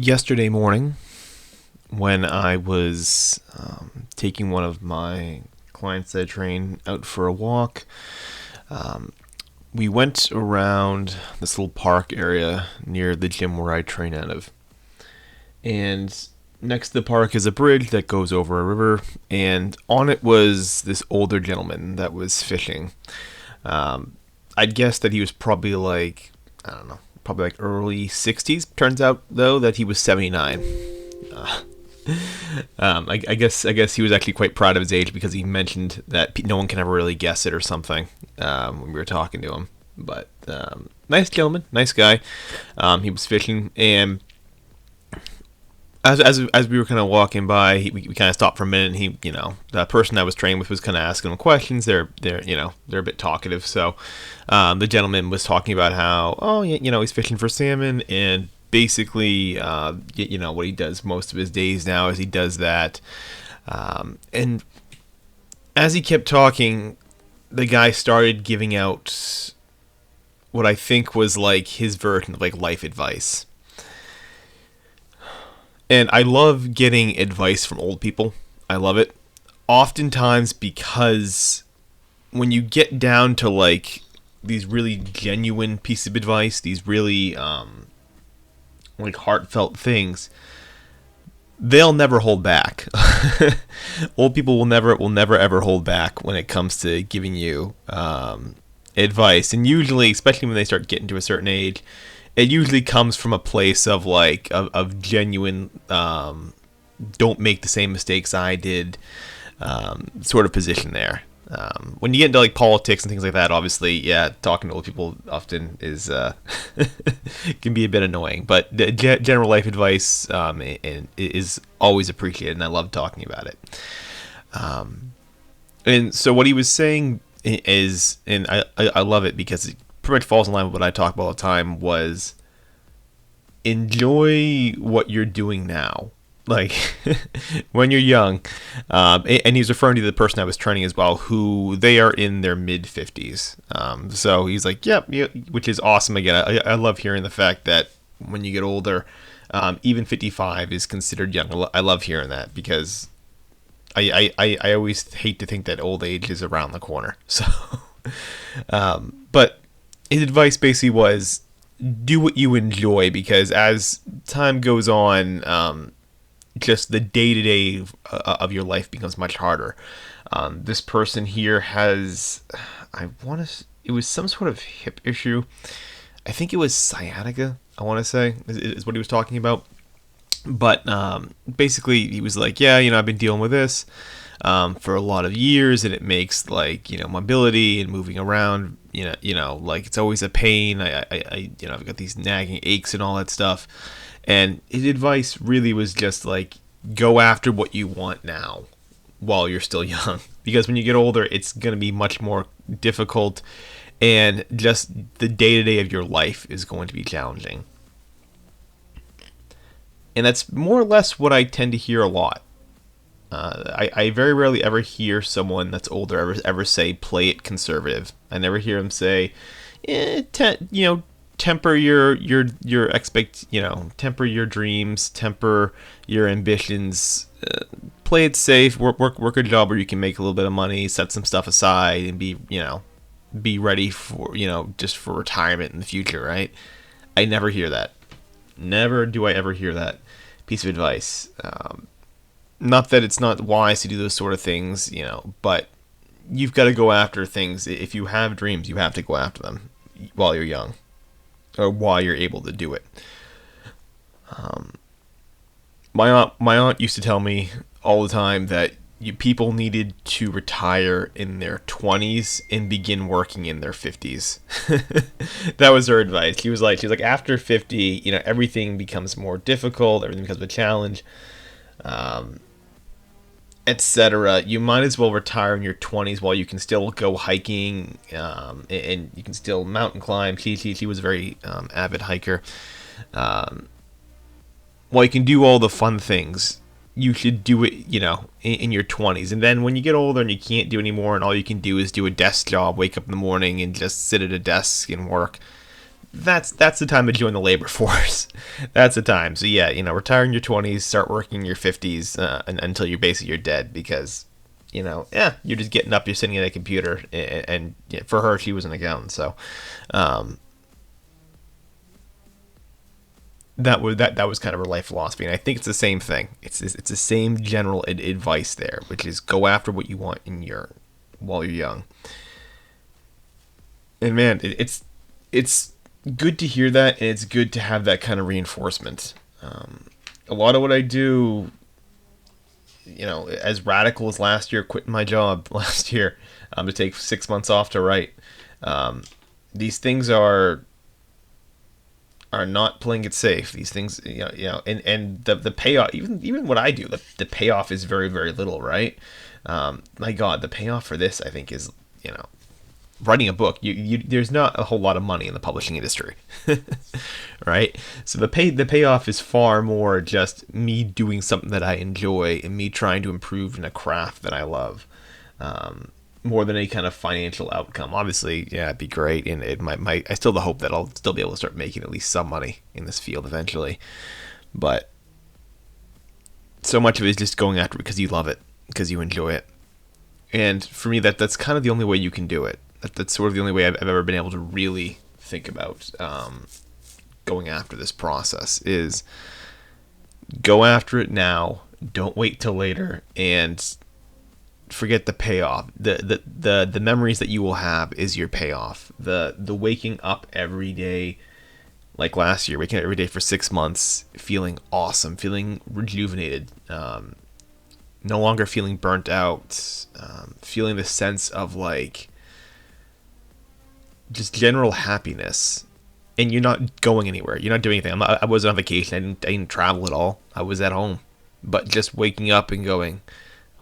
Yesterday morning, when I was taking one of my clients that I train out for a walk, we went around this little park area near the gym where I train out of. And next to the park is a bridge that goes over a river, and on it was this older gentleman that was fishing. I'd guess that he was probably like, I don't know, probably like early 60s. Turns out, though, that he was 79. Uh, I guess he was actually quite proud of his age because he mentioned that no one can ever really guess it or something when we were talking to him. But nice gentleman, nice guy. He was fishing, and as we were kind of walking by, we kind of stopped for a minute. And the person I was training with was kind of asking him questions. They're a bit talkative, so the gentleman was talking about how he's fishing for salmon, and basically what he does most of his days now is he does that. And as he kept talking, the guy started giving out what I think was like his version of like life advice. And I love getting advice from old people. I love it. Oftentimes because when you get down to like these really genuine pieces of advice, these really like heartfelt things, they'll never hold back. Old people will never ever hold back when it comes to giving you advice. And usually, especially when they start getting to a certain age, it usually comes from a place of like of genuine don't make the same mistakes I did sort of position there. When you get into like politics and things like that, obviously, yeah, talking to old people often is can be a bit annoying. But the general life advice is always appreciated, and I love talking about it. And so what he was saying is, and I love it because it pretty much falls in line with what I talk about all the time, was enjoy what you're doing now. Like when you're young, and he's referring to the person I was training as well, who they are in their mid 50s. So he's like, yep, yeah, which is awesome. Again, I love hearing the fact that when you get older, even 55 is considered young. I love hearing that because I always hate to think that old age is around the corner. So, but his advice basically was do what you enjoy, because as time goes on, just the day-to-day of your life becomes much harder. This person here has, it was some sort of hip issue. I think it was sciatica, I want to say, is what he was talking about. But basically, he was like, yeah, I've been dealing with this for a lot of years, and it makes like mobility and moving around, like it's always a pain. I've got these nagging aches and all that stuff. And his advice really was just like, go after what you want now while you're still young, because when you get older, it's going to be much more difficult, and just the day-to-day of your life is going to be challenging. And that's more or less what I tend to hear a lot. I very rarely ever hear someone that's older ever say play it conservative. I never hear them say, temper your temper your dreams, temper your ambitions, play it safe, work a job where you can make a little bit of money, set some stuff aside, and be ready for just for retirement in the future, right? I never hear that. Never do I ever hear that piece of advice. Not that it's not wise to do those sort of things, but you've got to go after things. If you have dreams, you have to go after them while you're young, or while you're able to do it. My aunt used to tell me all the time that people needed to retire in their 20s and begin working in their 50s. That was her advice. She was like after 50, everything becomes more difficult, everything becomes a challenge, etc. You might as well retire in your 20s while you can still go hiking, and you can still mountain climb. She was a very avid hiker. While you can do all the fun things, you should do it, in your 20s. And then when you get older and you can't do anymore, and all you can do is do a desk job, wake up in the morning and just sit at a desk and work, that's the time to join the labor force. That's the time. So yeah, retire in your 20s, start working in your 50s, until you're dead, because you're just getting up, you're sitting at a computer, and yeah, for her, she was an accountant, so that was kind of her life philosophy, and I think it's the same thing. It's the same general advice there, which is go after what you want while you're young. And man, it's good to hear that, and it's good to have that kind of reinforcement. A lot of what I do, as radical as last year, quitting my job last year, to take 6 months off to write. These things are not playing it safe. These things, and the payoff, even what I do, the payoff is very, very little, right? My God, the payoff for this, I think, is, writing a book. There's not a whole lot of money in the publishing industry, right? So the payoff is far more just me doing something that I enjoy and me trying to improve in a craft that I love, more than any kind of financial outcome. Obviously, yeah, it'd be great, and it might. I still have the hope that I'll still be able to start making at least some money in this field eventually, but so much of it is just going after it because you love it, because you enjoy it. And for me, that's kind of the only way you can do it. That's sort of the only way I've ever been able to really think about going after this process, is go after it now. Don't wait till later, and forget the payoff. The memories that you will have is your payoff. The waking up every day, like last year, waking up every day for 6 months, feeling awesome, feeling rejuvenated, no longer feeling burnt out, feeling the sense of like just general happiness, and you're not going anywhere. You're not doing anything. I wasn't on vacation. I didn't travel at all. I was at home, but just waking up and going,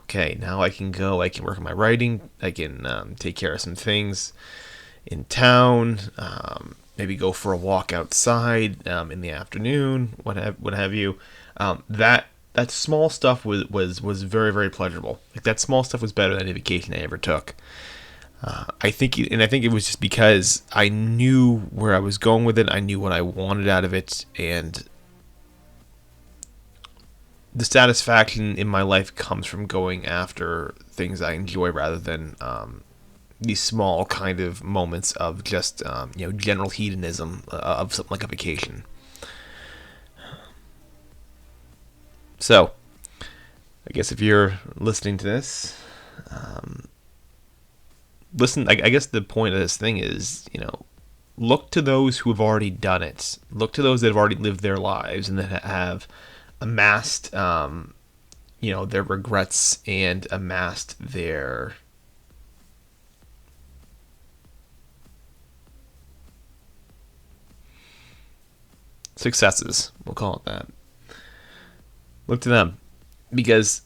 okay, now I can go. I can work on my writing. I can take care of some things in town. Maybe go for a walk outside in the afternoon. What have you? That small stuff was very, very pleasurable. Like, that small stuff was better than any vacation I ever took. I think it was just because I knew where I was going with it. I knew what I wanted out of it, and the satisfaction in my life comes from going after things I enjoy rather than these small kind of moments of just general hedonism of something like a vacation. So, I guess if you're listening to this, listen. I guess the point of this thing is, look to those who have already done it. Look to those that have already lived their lives and that have amassed, their regrets and amassed their successes. We'll call it that. Look to them, because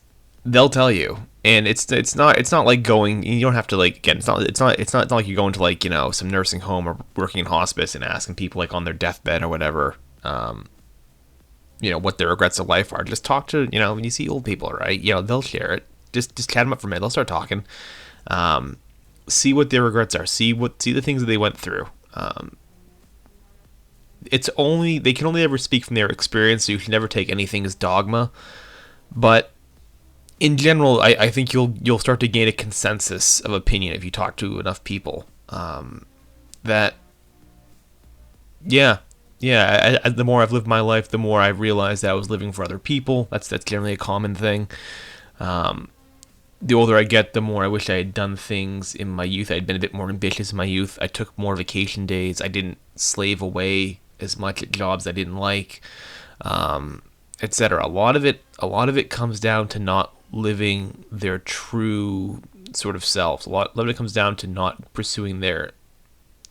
they'll tell you, and it's not like going. You don't have to, like, again. It's not like you're going to, like, some nursing home or working in hospice and asking people, like, on their deathbed or whatever, what their regrets of life are. Just talk to, when you see old people, right? They'll share it. Just chat them up for a minute. They'll start talking. See what their regrets are. See the things that they went through. They can only ever speak from their experience, so you should never take anything as dogma. But in general, I think you'll start to gain a consensus of opinion if you talk to enough people. The more I've lived my life, the more I've realized that I was living for other people. That's generally a common thing. The older I get, the more I wish I had done things in my youth. I had been a bit more ambitious in my youth. I took more vacation days. I didn't slave away as much at jobs I didn't like, etc. A lot of it comes down to not living their true sort of selves. A lot of it comes down to not pursuing their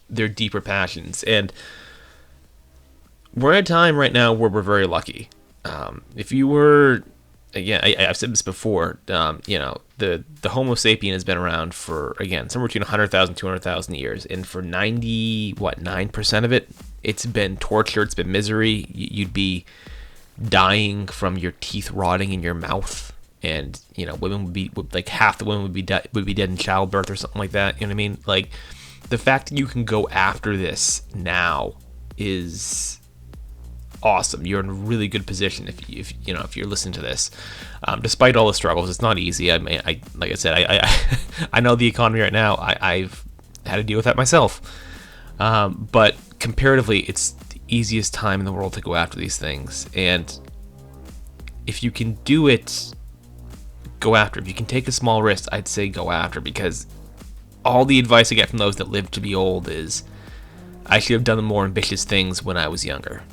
deeper passions. And we're at a time right now where we're very lucky. If you were, again, I've said this before, the Homo sapien has been around for, again, somewhere between 100,000, 200,000 years, and for 9% of it, it's been torture, it's been misery. You'd be dying from your teeth rotting in your mouth, and women would be, like, half the women would be dead in childbirth or something like that. You know what I mean? Like, the fact that you can go after this now is awesome. You're in a really good position if you're listening to this. Despite all the struggles, it's not easy. I mean, like I said, I know the economy right now. I've had to deal with that myself. But comparatively, it's the easiest time in the world to go after these things. And if you can do it, go after it. If you can take a small risk, I'd say go after, because all the advice I get from those that live to be old is I should have done the more ambitious things when I was younger.